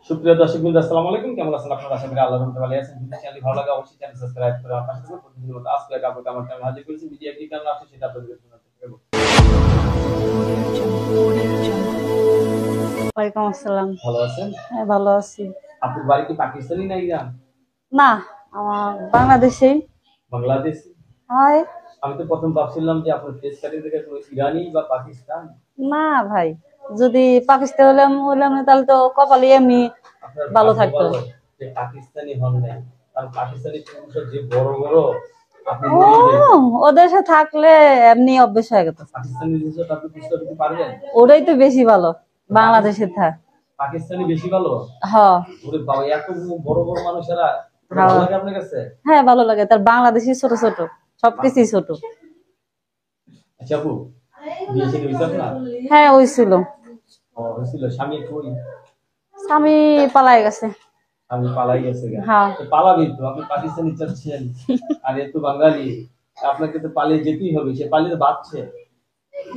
সুপ্রিয় দর্শকবৃন্দ, আসসালামু আলাইকুম। কেমন আছেন আপনারা? আশা করি আল্লাহর রহমতে ভালো আছেন। যদি চ্যানেল ভালো লাগে অবশ্যই চ্যানেল সাবস্ক্রাইব করে আমার পাশে থাকুন। প্রতিদিনের মতো আজকে কাপড় কামার চ্যানেল হাজির করেছি। ভিডিও কি কারণে আসছে সেটা আপনাদের জন্য চেষ্টা করব। ওয়ালাইকুম আসসালাম। ভালো আছেন? হ্যাঁ, ভালো আছি। আপনার বাড়ি কি পাকিস্তানি না ইরান? না, আমার বাংলাদেশেই। বাংলাদেশি? হয়। আমি তো প্রথম ভাবছিলাম যে আপনার ফেস কাটিং থেকে ইরানি বা পাকিস্তান। না ভাই, যদি পাকিস্তান হলাম না তাহলে তো কপালে এমনি ভালো থাকতো। যে পাকিস্তানি হন নাই, কারণ পাকিস্তানি পুরুষের যে বড় বড় আপনি ওদের সাথে থাকলে এমনি অভ্যেস হয়ে গেছে। পাকিস্তানি জিনিসটা আপনি বুঝতে করতে পারবেন? ওটাই তো বেশি ভালো বাংলাদেশের থাক। পাকিস্তানি বেশি ভালো? হ্যাঁ। ওরে বাবা, এত বড় বড় মানুষেরা ভালো লাগে আপনার কাছে? হ্যাঁ, ভালো লাগে। তার বাংলাদেশি ছোট ছোট, সবকিছুই ছোট। আচ্ছা আপু, বিয়ে শাদী হইছে আপনার? হ্যাঁ, হইছিল। ও হইছিল। স্বামী কই? স্বামী পালাই গেছে। আমি পালাই গেছে। হ্যাঁ, তো পালাবি তো, আপনি পাকিস্তানি চাচ্ছেন আর এত বাঙালি, আপনাকে তো পালিয়ে যেতেই হবে। সে পালিয়ে বাঁচছে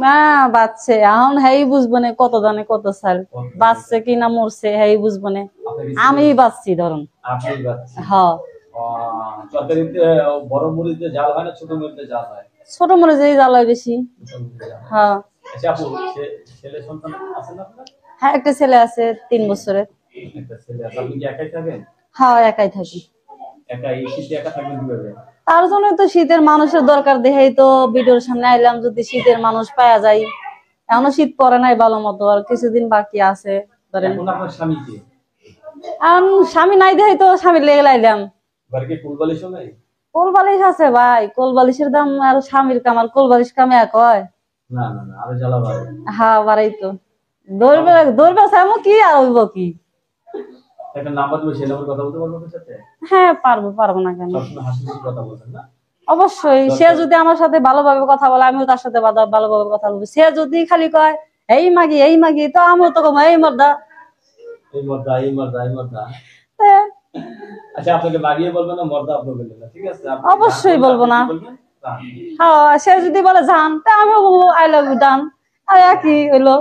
না, বাচ্চে এখন হ্যাঁ বুঝবো না, কত জানে কত সাল বাঁচছে কি না মরছে হ্যাঁ বুঝবো না। আমি বাঁচছি ধরুন। আপনি বাঁচছেন? হ্যাঁ। তরকারিতে বড় মরিচে জাল হয় না ছোট মরিচে জাল হয়? ছোট মরিচেই জাল হয় বেশি। হ্যাঁ। আচ্ছা আপু, ছেলে সন্তান আছে না আপনার? হ্যাঁ, একটা ছেলে আছে 3 বছরের। একটা ছেলে আছে। আপনি কি একাই থাকেন? হ্যাঁ, একাই থাকি। একাই? শীতে একা থাকবেন কিভাবে? তার জন্য তো শীতের মানুষের দরকার, দেখেই তো ভিডিওর সামনে আইলাম, যদি শীতের মানুষ পাওয়া যায়। এখনো শীত পড়ে নাই ভালো মতো, আর কিছুদিন বাকি আছে ধরেন। এখন আপনার স্বামী কি? স্বামী নাই দেখেই তো স্বামীর লেগে লাইলাম। বাড়িতে ফুলবালিশও নাই? কোলবালিশ আছে ভাই, কোলবালিশের দাম আর স্বামীর কাম আর কোলবালিশ কামে এক হয়? না না না, আরো জ্বালা বাড়ে। হ্যাঁ, বাড়াই তো। দৌড়বে দৌড়বে চাইবো কি আর হইব কি? একটা নাম্বার দিবো, সেই নাম্বার কথা বলতে পারবো আপনার সাথে? হ্যাঁ, পারবো না কেন? সবসময় হাসি খুশি কথা বলছেন না? অবশ্যই। সে যদি আমার সাথে ভালোভাবে কথা বলে আমিও তার সাথে ভালোভাবে কথা বলবো। সে যদি খালি কয় এই মাগি তো আমিও তো কম এই মর্দা এই মর্দা এই মর্দা এই মর্দা। হ্যাঁ। আচ্ছা, আপনাকে লাগিয়ে বলবেন না, মর্দা আপনি বলবেন না, ঠিক আছে? অবশ্যই বলবো না। হ্যাঁ, সে যদি বলে জান তা আমিও বলবো আই লাভ ইউ ডান, আর একই হইলো।